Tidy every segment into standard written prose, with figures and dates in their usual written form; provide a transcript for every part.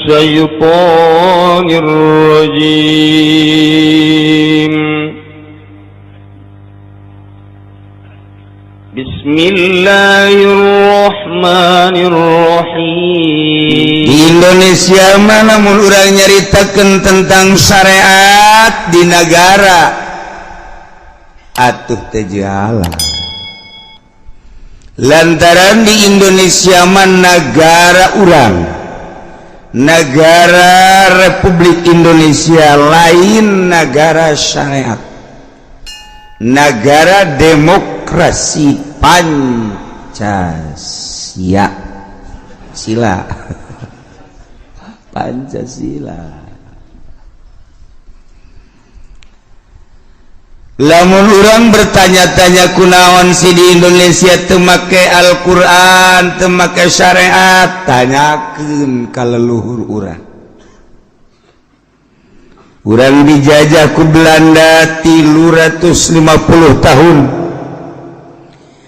الشيطان الرجيم بسم الله الرحمن الرحيم. Di Indonesia mana mun urang nyaritakeun tentang syariat di negara atuh teh jalan. Lantaran di Indonesia mah negara urang, negara Republik Indonesia, lain negara syariat, negara demokrasi Pancasila. Pancasila. Lamun urang bertanya-tanya kunaon si di Indonesia teu make Al-Qur'an, teu make syariat, tanyakeun ka leluhur urang. Urang dijajah ku Belanda 350 tahun.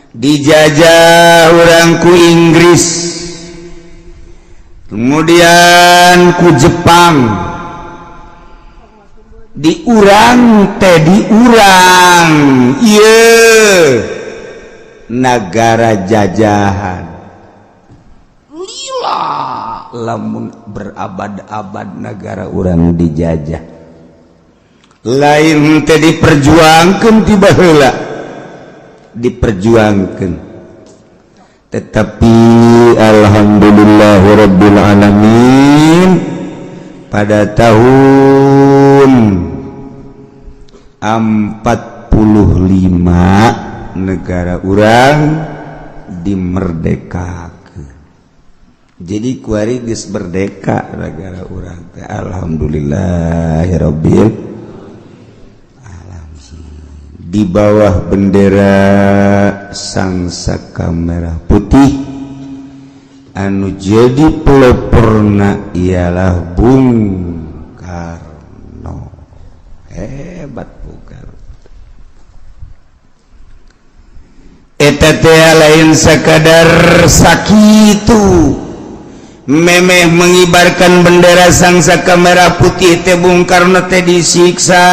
Dijajah urang ku Inggris. Kemudian ku Jepang. Diurang negara jajahan lila lamun berabad-abad negara urang dijajah lain teh diperjuangkeun ti baheula diperjuangkeun tetapi alhamdulillahirabbil alamin pada tahun 45 negara urang dimerdekakeun. Jadi kuari geus merdeka negara urang teh alhamdulillahirabbil alamin. Di bawah bendera sangsaka merah putih anu jadi peloporna ialah Bung Karno. Hebat Bung Karno. Eta teh lain sakadar sakitu memeh mengibarkan bendera sangsaka merah putih teh Bung Karno teh disiksa.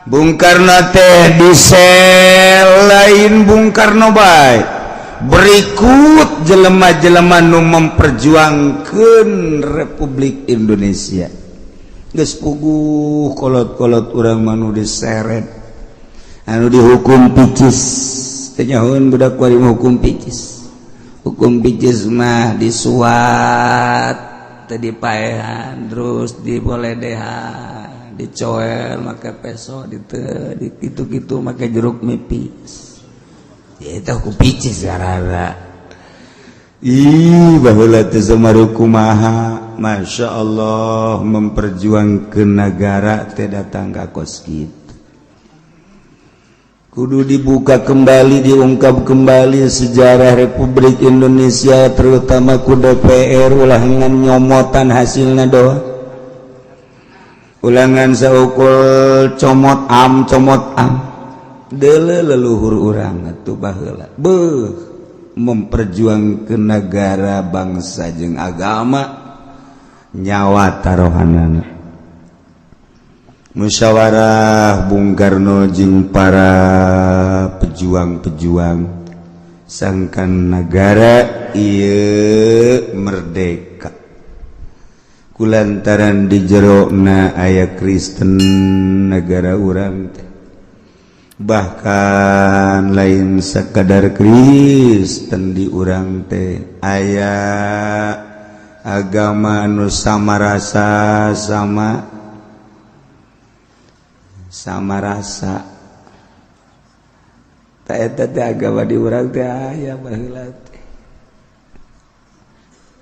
Bung Karno teh disel lain Bung Karno bae. Berikut jelema-jelema nu memperjuangkeun Republik Indonesia. Geus puguh kolot-kolot urang manu diseret. Anu dihukum picis. Teh nyahoeun budak kuari hukum picis. Hukum picis mah disuat, teh dipaehan, terus diboledehan, dicoel make peso, dikitu-kitu make jeruk nipis. Eta hukum picis garara. Ih, baheula teh samaru kumaha, Masya Allah memperjuangkeun negara teh datang ka kos kitu. Kudu dibuka kembali, diungkap kembali sejarah Republik Indonesia, terutama ku DPR ulangan nyomotan hasilna doa. Ulangan saukul comot am. Deuleu leluhur urang atuh baheula memperjuangkeun negara, bangsa jeung agama, nyawa taruhanana. Musyawarah Bung Karno jeung para pejuang-pejuang sangkan negara ieu merdeka. Kulantaran di jerona aya Kristen negara urang teh. Bahkan lain sekadar Kristen di urang teh aya agama nu sama rasa sama rasa. Ta eta teh agama di urang teh aya baheula teh.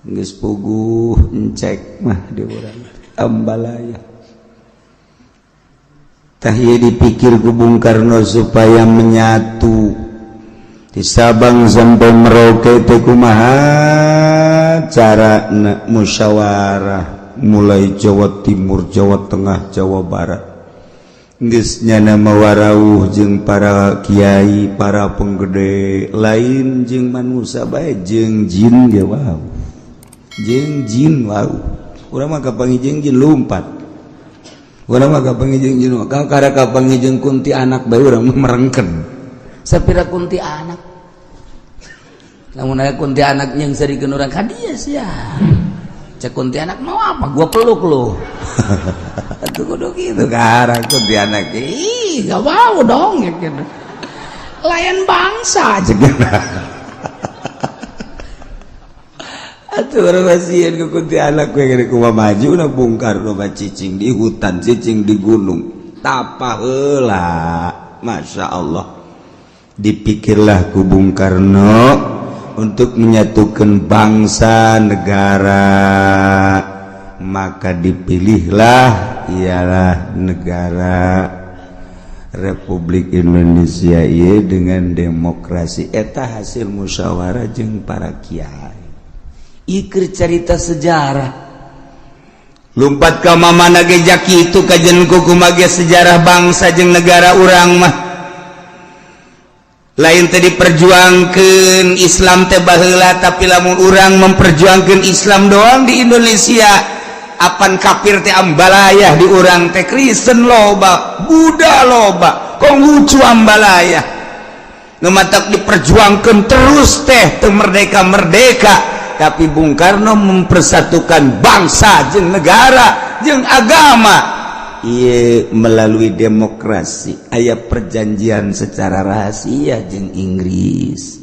Geus puguh encek mah di urang ambalaya. Tah ieu dipikir ku Bung Karno supaya menyatu di Sabang sampai Merauke teh kumaha carana musyawarah mulai Jawa Timur, Jawa Tengah, Jawa Barat. Geus nyana mawarauh jeung para kiai, para penggede lain jeung manusia bae jeung jin ge wow. jeung jin wau urang mah kapanggih jin lumpat urang mah kapanggih jin ka kada kapanggih jeung kunti anak bae urang mah merengken sapira kunti anak lamun aya kunti anak yang sarikeun urang ka dieu sia cek kunti anak mau apa gua peluk lu atuh kudu kitu karang kunti anak ih gak mau dong ya gitu layan bangsa cek atuh urang masieun ku kunti anak we geuning kumaha maju na bungkar loba cicing di hutan cicing di gunung tapa heula Masya Allah dipikirlah ku Bung Karno untuk menyatukan bangsa negara maka dipilihlah ialah negara Republik Indonesia ieu dengan demokrasi eta hasil musyawarah jeung para kiai ikir cerita sejarah lumpat ka mamana ge jaki itu kajen kumaha ge sejarah bangsa jeung negara urang mah lain teh diperjuangkeun Islam teh baheula tapi lamun urang memperjuangkeun Islam doang di Indonesia apan kafir teh ambalayah di urang teh Kristen loba Buddha loba Konghucu ambalayah ngematak diperjuangkeun terus teh teu merdeka tapi Bung Karno mempersatukan bangsa jeung negara jeung agama ieu melalui demokrasi aya perjanjian secara rahasia jeung Inggris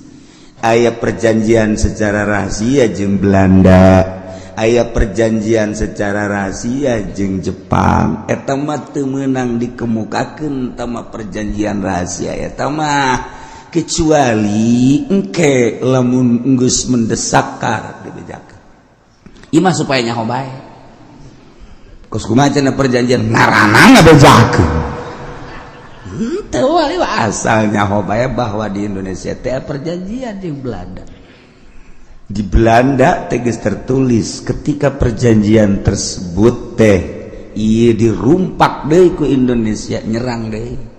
aya perjanjian secara rahasia jeung Belanda aya perjanjian secara rahasia jeung Jepang eta mah teu meunang dikemukakeun eta mah perjanjian rahasia eta mah kecuali engke lamun geus mendesak karep dibejakeun ieu mah supaya nyaho bae kos kumaha cenah perjanjian ngaranna ngabejakeun teu wali asal nyaho bae bahwa di Indonesia teh perjanjian jeung Belanda di Belanda teh geus tertulis ketika perjanjian tersebut teh ieu dirumpak deui ku Indonesia nyerang deui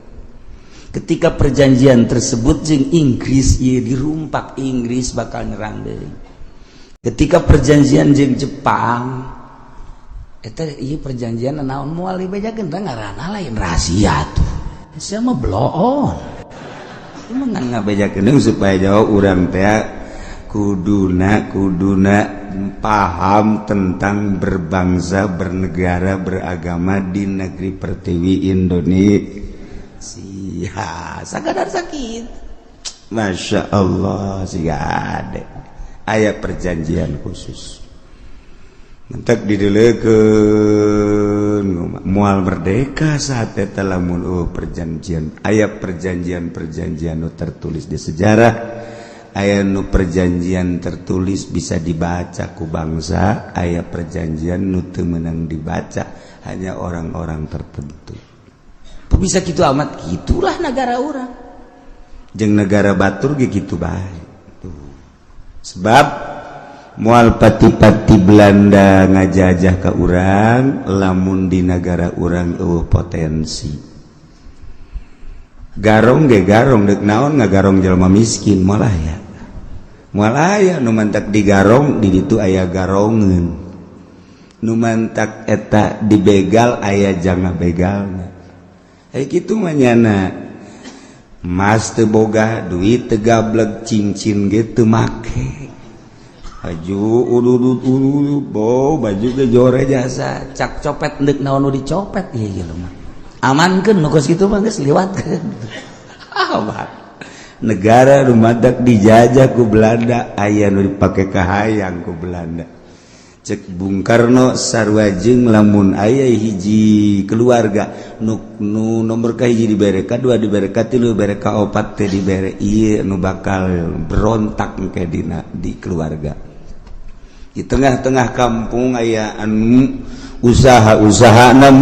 ketika perjanjian tersebut jeung Inggris ieu dirumpak Inggris bakal nyerang deui ketika perjanjian jeung Jepang eta ieu perjanjian naon moal dibejakeun teh ngaranna lain rahasia tuh sia mah bloon ieu mah ngabejakeun supaya jauh urang teh kuduna paham tentang berbangsa bernegara beragama di negeri pertiwi Indonesia ya sakadar sakit Masya Allah siga ade aya perjanjian khusus mentek didelekeun moal merdeka saat eta lamun perjanjian aya perjanjian nu tertulis di sejarah aya nu perjanjian tertulis bisa dibaca ku bangsa aya perjanjian nu teu meunang dibaca hanya orang-orang tertentu bisa gitu amat gitulah negara orang jeung negara batur ge kitu bae sebab moal pati-pati Belanda ngajajah ka urang lamun di negara urang eueuh potensi garong ge garong deuk naon ngagarong jalma miskin moal aya nu mantak digarong di ditu aya garongeun nu mantak eta dibegal aya janga begalna kitu manyana mas teu boga duit teu gablek cincin ge teu make baju udut baju ge jore jasa cak copet deuk naon nu dicopet ieu ge mah amankeun nu geus kitu mah geus liwatkeun negara rumadak dijajah ku Belanda aya nu dipake kahayang ku Belanda cek Bung Karno sarua jeung lamun aya hiji keluarga nu nomor kahiji dibere kadua dibere katilu dibere kaopat teh dibere ieu nu bakal berontak engke dina di keluarga di tengah-tengah kampung aya anu usahana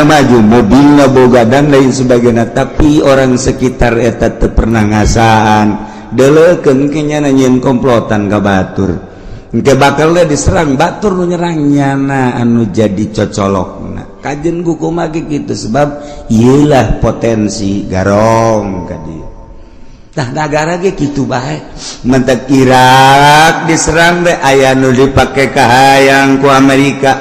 maju mobilna boga dan lain sebagainya tapi orang sekitar eta teu pernah ngasaan deleukeun ke nya nyen komplotan ka batur engke bakal diserang batur nu nyerang nyana anu jadi cocolokna kajen kumaha ge kitu sebab ieulah potensi garong ka dieu negara gitu baik mentek Irak diserang deh aya nu dipake kahayang ku Amerika,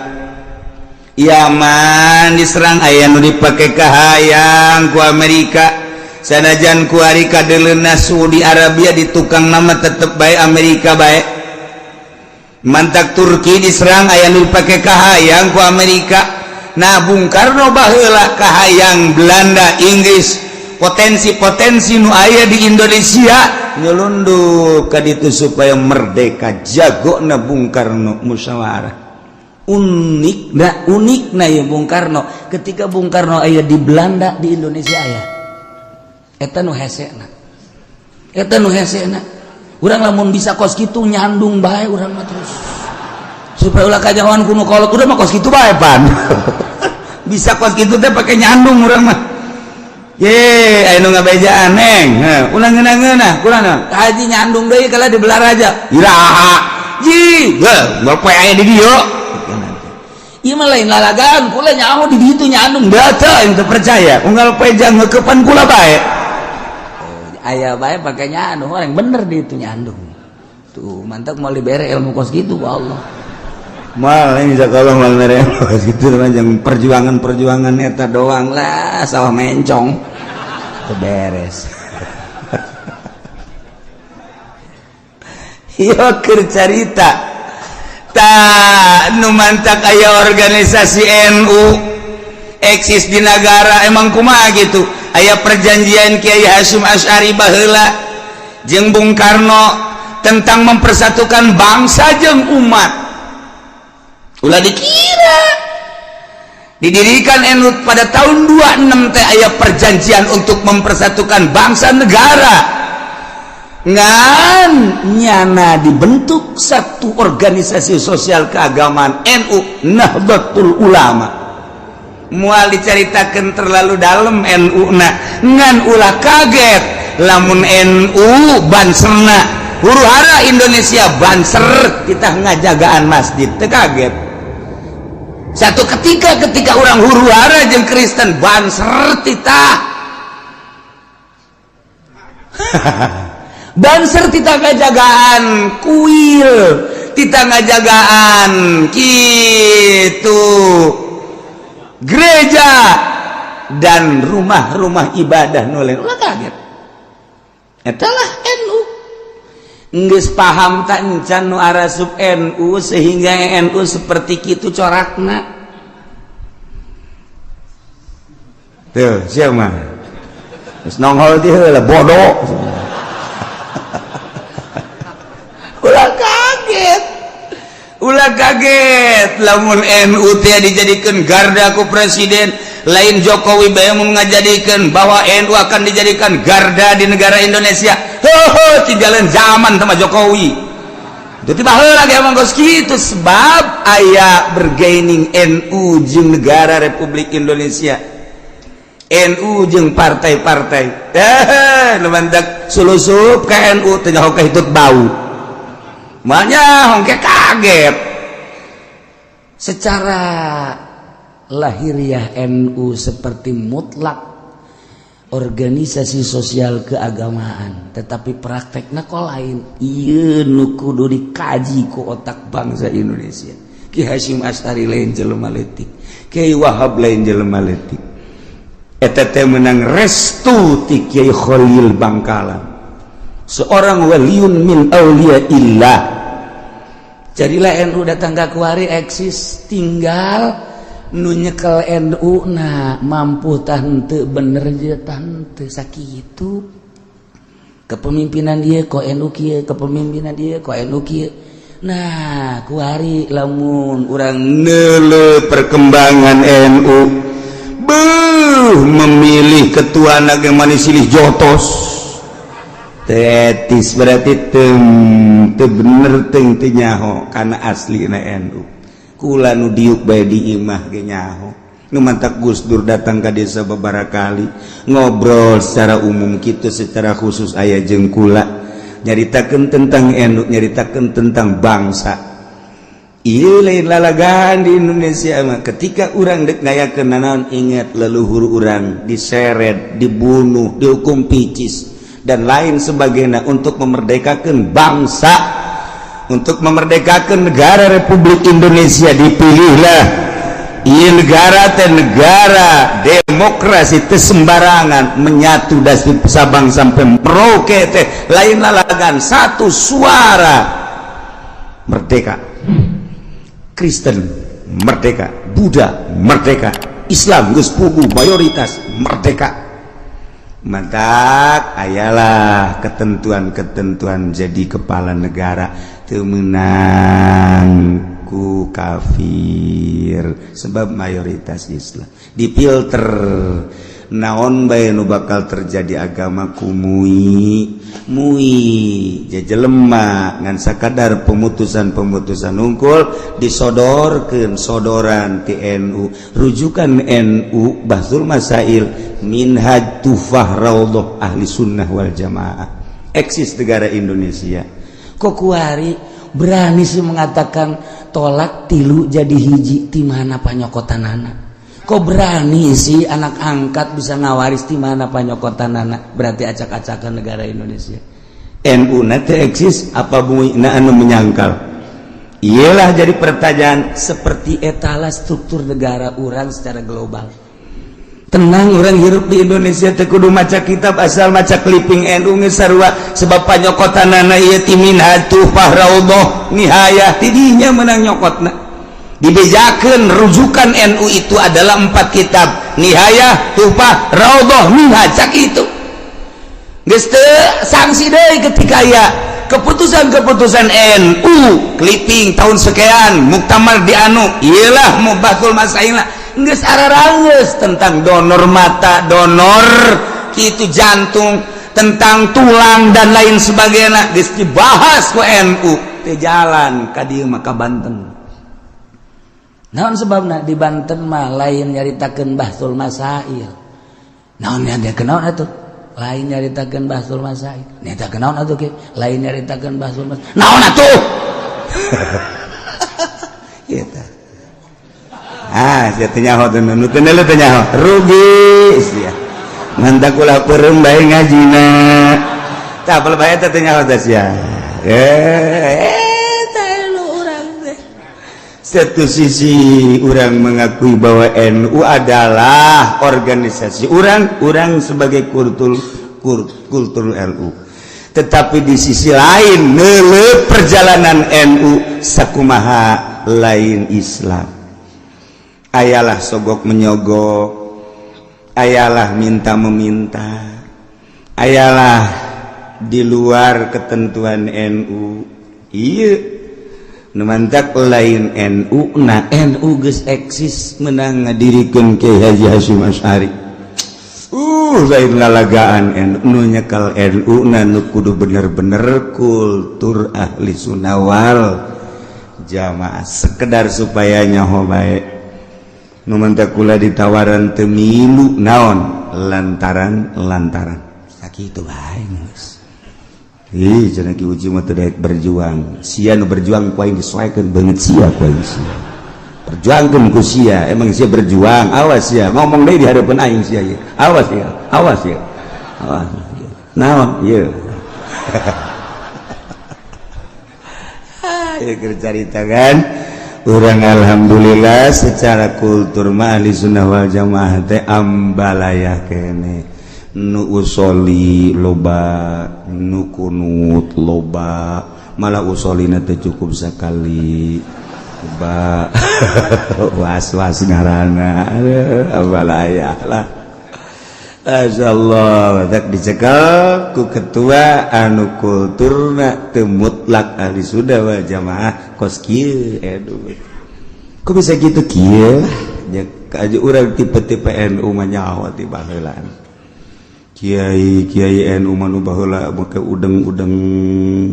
Yaman diserang aya nu dipake kahayang ku Amerika, sanajan ku ari kadeleuna Saudi Arabia di tukang nama tetep baik Amerika baik, mantak Turki diserang aya nu dipake kahayang ku Amerika. Nah Bung Karno baheula kahayang Belanda Inggris, potensi-potensi nu aya di Indonesia nyelundup ka ditu supaya merdeka. Jagona Bung Karno musyawarah. Unikna ya Bung Karno. Ketika Bung Karno aya di Belanda, di Indonesia aya. Eta nu hesena. Urang lamun bisa kos kitu nyandung bae urang mah terus. Supaya ulah kajauhan kuno kolot udah mah kos kitu bae pan. Bisa kos kitu teh pake nyandung urang mah. Ye, anu ngabejaan neng. Ulah ngeunah kurang haji nyandung deui kala di Belaraja. Iraha. Ji, ngeup poe aya di dieu. Ieu mah lain lalagaan, kula nyaho di ditu nyandung data yang teu percaya. Unggal poe jang ngeukepan kula bae. Aya bae pake nyandung, orang bener di itu nyandung. Tuh, mantap mau libere ilmu kos gitu Allah. Mal ini kalau mal mereka gitu yang perjuangan eta doang lah sawah mencong beres. Yo keur carita ta nu mantak aya organisasi NU eksis di negara emang kumaha gitu, aya perjanjian Kiai Hasyim Asy'ari baheula jeung Bung Karno tentang mempersatukan bangsa jeung umat. Ulah dikira didirikan NU pada tahun 26 teh aya perjanjian untuk mempersatukan bangsa negara. Ngan nyana dibentuk satu organisasi sosial keagamaan NU Nahdlatul Ulama. Moal dicaritakeun terlalu dalam NU na ngan ulah kaget lamun NU banserna huru hara Indonesia banser kita ngajagaan masjid teu kaget. Satu ketika orang huru hara jeung Kristen banser titah banser titah ngajagaan kuil, titah ngajagaan kitu gereja dan rumah-rumah ibadah nulen. Ulah kaget etalah NU geus paham tak encan nu arasup NU sehingga NU seperti kitu corakna. Tuh, siapa mah? Geus nongol ti heula bodoh. Ulah kaget lamun NU teh dijadikeun garda ku presiden, lain Jokowi bae mun ngajadikeun bahwa NU akan dijadikan garda di negara Indonesia. Ti jalan zaman sama Jokowi. Jadi baheula ge emang geus kitu sebab aya bergaining NU jeung negara Republik Indonesia. NU jeung partai-partai. Nu mandak sulusup ka NU teh nyaho kahitut bau. Makanya hongke kaget. Secara lahiriah NU seperti mutlak organisasi sosial keagamaan, tetapi praktekna kok lain. Ieu nu kudu dikaji ku otak bangsa Indonesia. Ki Hasyim Asy'ari lain jelema leutik, Kiai Wahab lain jelema leutik. Eta teh meunang restu ti Kiai Khalil Bangkalan, seorang waliun min auliyaillah. Jadilah NU datang ka kuari eksis, tinggal nu nyekel NU na mampu tah henteu bener je tah henteu sakitu. Kepemimpinan dia kok NU kieu, kepemimpinan dia kok NU kieu. Nah, kuari lamun urang neuleuh perkembangan NU memilih ketua naga manis silih jotos tetis berarti teu bener teu nyaho kana asli na NU. Kula nu diuk bae di imah ge nyaho. Nu mantak Gus Dur datang ka desa babaraha kali ngobrol secara umum kitu, secara khusus aya jeung kula nyaritakeun tentang NU, nyaritakeun tentang bangsa. Ieu lain lalagaan di Indonesia mah. Ketika urang dek ngayakeun nanaon, ingat leluhur urang diseret, dibunuh, dihukum picis. dan lain sebagainya untuk memerdekakan bangsa, untuk memerdekakan negara Republik Indonesia. Dipilihlah ieu negara teh negara demokrasi teh sembarangan, menyatu dari Sabang sampai Merauke teh lain lalagan, satu suara. Merdeka Kristen merdeka, Buddha merdeka, Islam geus puguh mayoritas merdeka. Mantap, ayalah ketentuan-ketentuan jadi kepala negara teu meunang ku kafir sebab mayoritas Islam. Dipilter naon bae nu bakal terjadi agama ku mui jelema ngan sakadar pemutusan unggul disodorkeun sodoran ti NU, rujukan NU Bahsul Masail Minhaj Tufah Raudhah Ahli Sunnah wal Jamaah. Eksis negara Indonesia kok kuari berani sih mengatakan tolak tilu jadi hiji ti mana panyokotanana. Kok berani sih anak angkat bisa ngawaris di mana panyokotanana? Berarti acak-acakan negara Indonesia. NU nanti eksis apa buina anu menyangkal? Iyalah jadi pertanyaan seperti etalah struktur negara orang secara global. Tenang orang hirup di Indonesia teh kudu maca kitab asal maca clipping NU geus sarua sebab panyokotanana ieu ti Minhaj Tufah Raudhah Nihayah tidinya menang nyokotna. Dibejakeun rujukan NU itu adalah 4 kitab, Nihayah, Tufah, Raudhah, Minhaj, sakitu. Geus teu sanksi deui ketika aya keputusan-keputusan NU clipping tahun sekian muktamar di anu iyalah mubatul masailna geus ararangeus tentang donor mata, donor kitu jantung, tentang tulang dan lain sebagainya geus dibahas ku NU teh jalan ka dieu mah ka Banten. Naon sebabna di Banten mah lain nyaritakeun Bahsul Masail. Naon nya kenaon atuh? Lain nyaritakeun Bahsul Masail. Nyata kenaon atuh ke? Lain nyaritakeun Bahsul Masail. Naon atuh? Ieu tah. Sia teh nyaho teh nu teh teh nyaho. Rugi sia. Mantap ulah peureum bae ngajina. Tah pala bae teh nyaho teh sia. Satu sisi orang mengakui bahwa NU adalah organisasi orang sebagai kultur NU, tetapi di sisi lain neuleuh perjalanan NU sakumaha lain Islam. Ayalah sogok menyogok, ayalah minta meminta, ayalah di luar ketentuan NU. Iya numantak lain NU na NU geus eksis menang ngadirikeun Kiai Haji Hasyim Asy'ari. Lain lalagaan NU nyekal NU na nu kudu bener-bener kultur ahli sunnah wal jamaah sekedar supaya nyaho bae. Numantak kula ditawaran teu milu naon lantaran sakitu bae geus. Cenah Ki Uji mah teu daek berjuang. Sia nu berjuang ku aing disesuaikeun banget sia ku aing sia. Perjuangkeun ku sia, emang sia berjuang. Awas sia, ngomong deui di hadapan aing sia ye. Awas ya, awas ya. Awas. Naon ieu? Ya cerita kan. Urang alhamdulillah secara kultur mah ahli sunnah wal jamaah teh ambalayah keneh. Nu usoli loba, nu kunut loba, malah usolina teh cukup sekali loba. Was-was ngaranna abalayah lah. Masyaallah dak dicekal ku ketua anu kulturna teu mutlak ahli sunnah wal jamaah kos kieu aduh. Kok bisa gitu kieu? Nya ka urang tipe-tipe NU mah nyaho ti baheulaan. Kiai NU manu baheula make udeng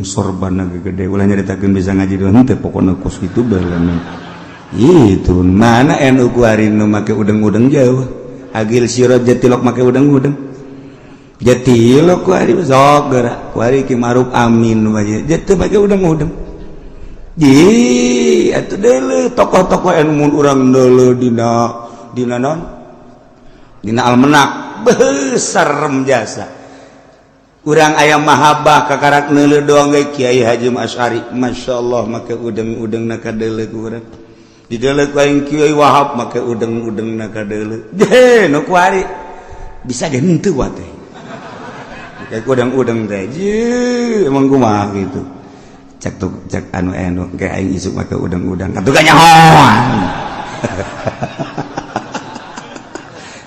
sorban gede ulah nyaritakeun bisa ngaji doang teh pokona kos kitu baheula. Itu mana NU ku ari nu make udeng jauh. Agil sirot jatilok make udeng. Jatilok ku ari sok geura. Ku ari Ki Maruf Amin wae. Jateu make udeng. Ji atuh deuleu tokoh-tokoh NU mun urang deuleu dina naon? Dina almanak besar jasa urang ayam mahabbah kakarak neuleuh doang ge Kiai Haji Asy'ari masyaallah make udeng-udengna kadeuleu ku urang dideuleu ku aing Kiai Wahab make udeng-udengna kadeuleu je nu kuari bisa ge henteu wa teh kayak udeng-udeng teh je emang kumaha gitu cek anu kayak aing isuk make udeng-udeng atuh nyahoan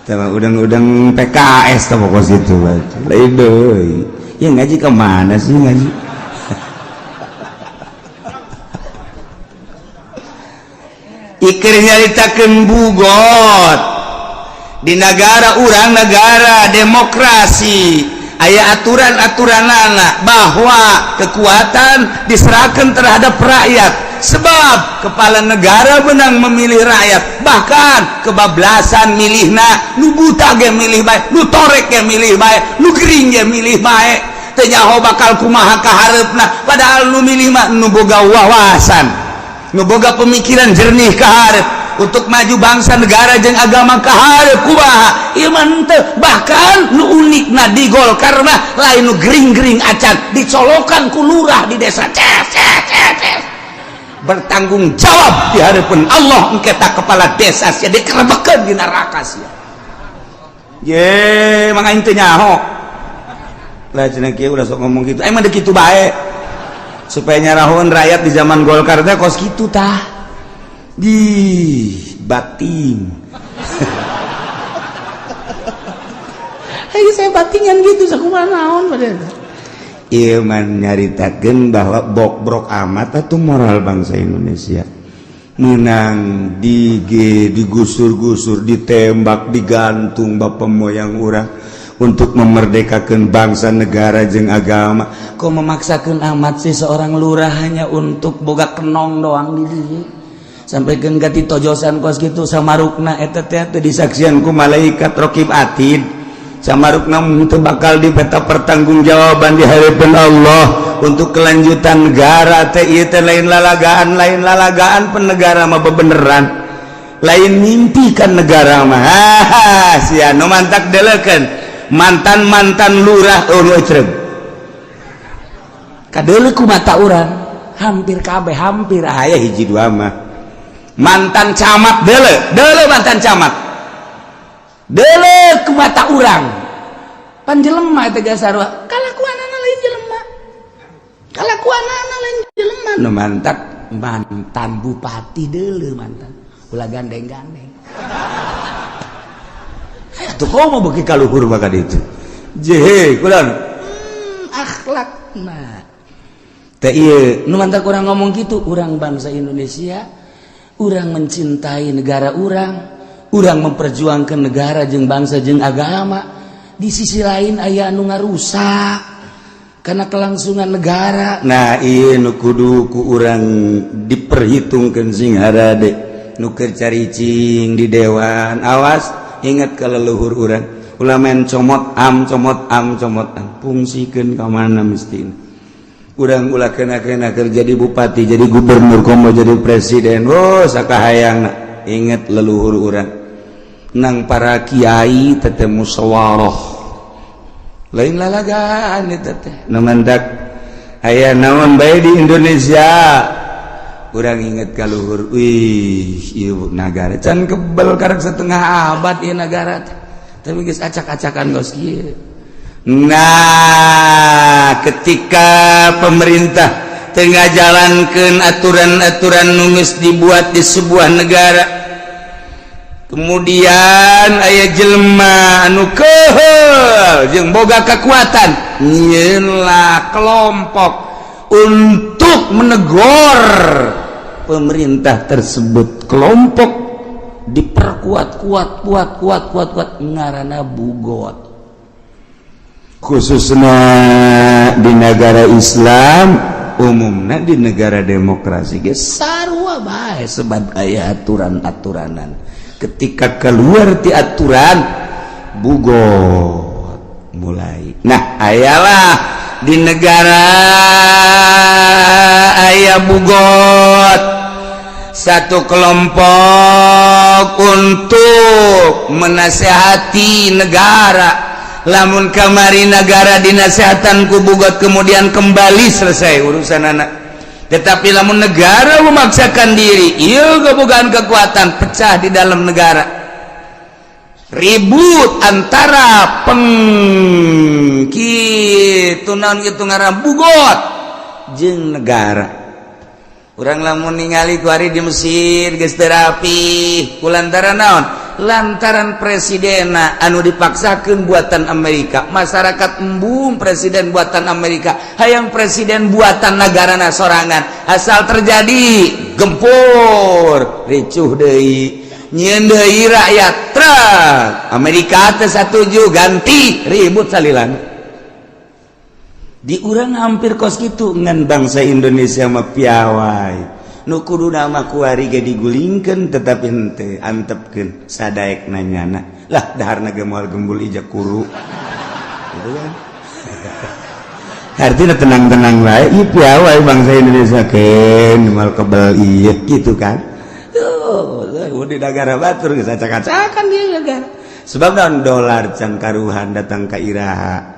sama udang-udang PKS tau pokok situ lain doi ya ngaji kemana sih ngaji ikir nyaritakeun bugot di negara urang negara demokrasi aya aturan-aturanana bahwa kekuatan diserahkan terhadap rakyat sebab kepala negara benang memilih rakyat bahkan kebablasan milihna nu buta ge milih bae nu torek ge milih bae nu gering ge milih bae teu nyaho bakal kumaha kahareupna padahal nu milih mah nu boga wawasan nu boga pemikiran jernih kahareup untuk maju bangsa negara jeung agama kahareup kumaha ieu mah teu bahkan nu unikna di Golkar mah lain nu gering-gering acan dicolokan ku lurah di desa bertanggung jawab di hadapan Allah engke tak kepala desa sia dikerebekeun di neraka sia ye mangga teu nyaho lah cenah kieu udah sok ngomong gitu emang deh kitu bae supaya nyarahoun rakyat di zaman Golkar teh kos kitu tah di bating saya batingan gitu sakumaha naon padahal Ilman nyaritakeun bahwa brok amat atau moral bangsa Indonesia menang digusur-gusur ditembak digantung bapak moyang urang untuk memerdekakan bangsa negara jeung agama kok memaksakan amat sih seorang lurah hanya untuk boga kenong doang di dieu sampaikeun ka ditojosan kos kitu samarukna eta teh teu disaksian ku malaikat raqib atid samarukna teu bakal dipeta pertanggungjawaban di hadapan Allah untuk kelanjutan negara teh ieu teh lain lalagaan penegara mah bebeneran lain mimpikan negara mah sia nu mantak deleukeun mantan lurah nu ecreg kadeuleu ku mata urang hampir kabeh hampir aya hiji dua mah mantan camat deuleu mantan camat deuleu ku mata urang pan jelema teh gasarwa kalakuanana lain jelema nu mantan bupati deuleu mantan ulah gandeng-gandeng atuh komo beuki kaluhur maka ditu jehe kunaon akhlakna teh ieu nu mantak urang ngomong kitu urang bangsa Indonesia urang mencintai negara urang memperjuangkan negara jeung bangsa jeung agama di sisi lain aya anu ngarusak karena kelangsungan negara nah ieu nu kudu ku urang diperhitungkeun sing harade nu keur caricing di dewan awas ingat ka leluhur urang ulah men comot am fungsikeun ka mana mistina urang ulah kena keur jadi bupati jadi gubernur komo jadi presiden sakahayangna ingat leluhur urang nang para kiai teteh musyawarah lain lalagaan eta teh nu mandak aya naon bae di Indonesia urang inget ka luhur wih ieu nagara can kebel karek setengah abad ieu nagara teh tapi geus acak-acakan geus kieu nah ketika pemerintah tengah jalankeun aturan-aturan nu geus dibuat di sebuah negara kemudian aya jelema anu keheul jeung boga kekuatan nyieunlah kelompok untuk menegur pemerintah tersebut kelompok diperkuat kuat ngaranna bugot khususnya di negara Islam umumna di negara demokrasi ge sarua bae sebab aya aturan-aturanan ketika keluar ti aturan bugot mulai nah ayalah di negara aya bugot satu kelompok untuk menasehati negara lamun kamari negara dinasehatanku bugot kemudian kembali selesai urusan anak. Tetapi lamun negara memaksakan diri, iya kebukaan kekuatan pecah di dalam negara, ribut antara kitu naon kitu ngaran bugot jeung negara. Urang lamun ningali kuari di Mesir geus teu rapi kulantaran naon? Lantaran presidena anu dipaksakeun buatan Amerika. Masyarakat embung presiden buatan Amerika, hayang presiden buatan negarana sorangan. Asal terjadi gempur, ricuh deui, nyieun deui rakyat trek. Amerika teh satuju ganti ribut salilan. Di urang hampir kos kitu ngan bangsa Indonesia mah piawai. Nu kudu nama kuari ge digulingkeun tetapi henteu antepkeun sadaek nanyana. Lah daharna ge moal gembul ija kuru. Gitu kan. Artinya tenang-tenang bae ieu piawai bangsa Indonesia keun moal kebal ieu gitu kan. Tuh, di negara batur geus acak-acakan dia negara. Sebab naon dolar can karuhan datang ka iraha.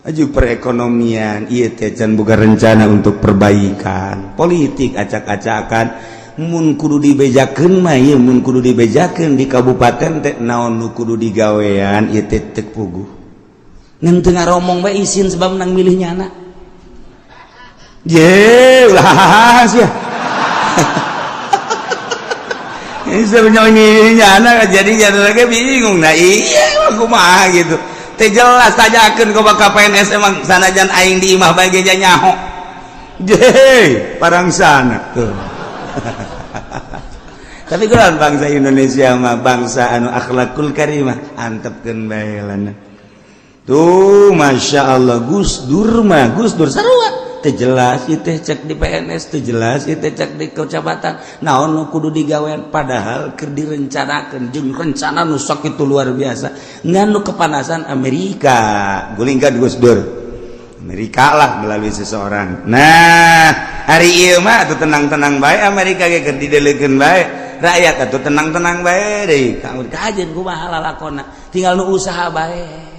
Aju perekonomian ieu teh can boga rencana untuk perbaikan politik acak-acakan mun kudu dibejakeun mah ieu mun kudu dibejakeun di kabupaten teh naon nu kudu digawean ieu teh teu puguh ngan teu ngaromong bae isin sebab nang milih nyana ye ulah sia ieu nyonyi nyana jadi lagi bingung nah iya kumaha gitu jelas tanyakeun ka bakal PNS emang sanajan aing di imah bae ge nyaho. Jeh, parang sana tuh. Tapi kunaon bangsa Indonesia mah bangsa anu akhlakul karimah, antepkeun bae lana. Tuh masyaallah Gus Dur sarua teu jelas ieu teh cek di PNS, teu jelas ieu teh cek di kecamatan. Naon nu kudu digawean padahal keur direncanakeun jeung rencana nu sakitu luar biasa. Ngan nu kepanasan Amerika, guling ka Gus Dur. Amerika lah melalui seseorang. Nah, hari ieu mah atuh tenang-tenang bae Amerika ge keur didelekeun bae. Rakyat atuh tenang-tenang bae deui. Kajen kumaha lalakonna. Tinggal nu usaha bae.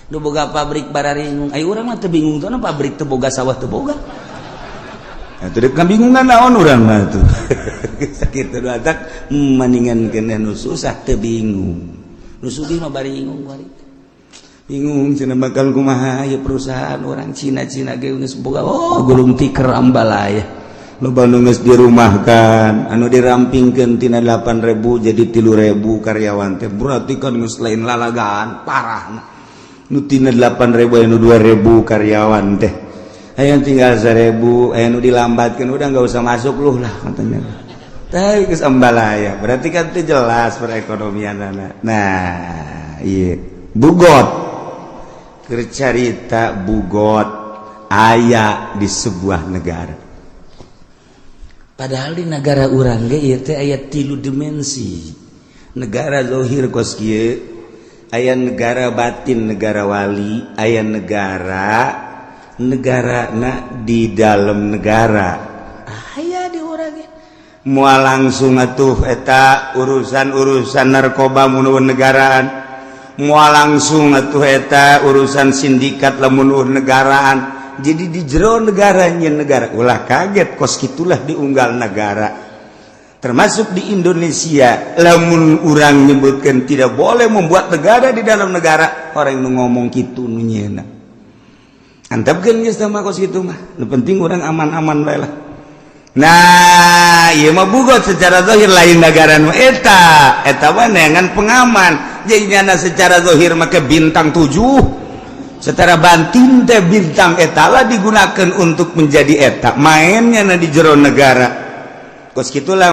Nu boga pabrik bararingung. Ai urang mah teu bingung teh pabrik teu boga sawah teu boga. Atuh deuk kabingungan naon urang mah tuh. Sakitu doatak mendingan keneh nu susah teu bingung. Nu sugih mah baringung kuari. Bingung cenah bakal kumaha ieu perusahaan urang Cina-Cina ge geus boga gulung tiker ambalaya. Loba nu geus dirumahkan, anu dirampingkeun tina 8.000 jadi 3.000 karyawan teh. Berarti kan geus lain lalagaan parahna. Nu tina 8.000 anu 2.000 karyawan teh hayang tinggal 1.000 anu dilambatkeun udah enggak usah masuk luh lah katanya teh geus ambalaya berarti kan teu jelas perekonomianna. Nah ieu bugot keur carita bugot aya di sebuah negara padahal di negara urang ge ieu teh aya 3 dimensi negara zahir kos kieu aya negara batin negara wali aya negara di dalam negara aya di urang moal langsung atuh eta urusan narkoba mun negaraan moal langsung atuh eta urusan sindikat lamun negaraan jadi di jero negaranya negara ulah kaget kos kitulah diunggal negara termasuk di Indonesia lamun urang nyebutkan tidak boleh membuat negara di dalam negara orang nu ngomong kitu nu nyeuna antepkeun geus teh mah kos kitu mah nu penting urang aman-aman bae lah. Nah ieu mah bugot secara zahir lain negara nu eta mah neangan pengaman jadi nyana secara zahir mah ke bintang 7 secara batin teh bintang eta lah digunakan untuk menjadi eta mainnya di jero negara kos kitulah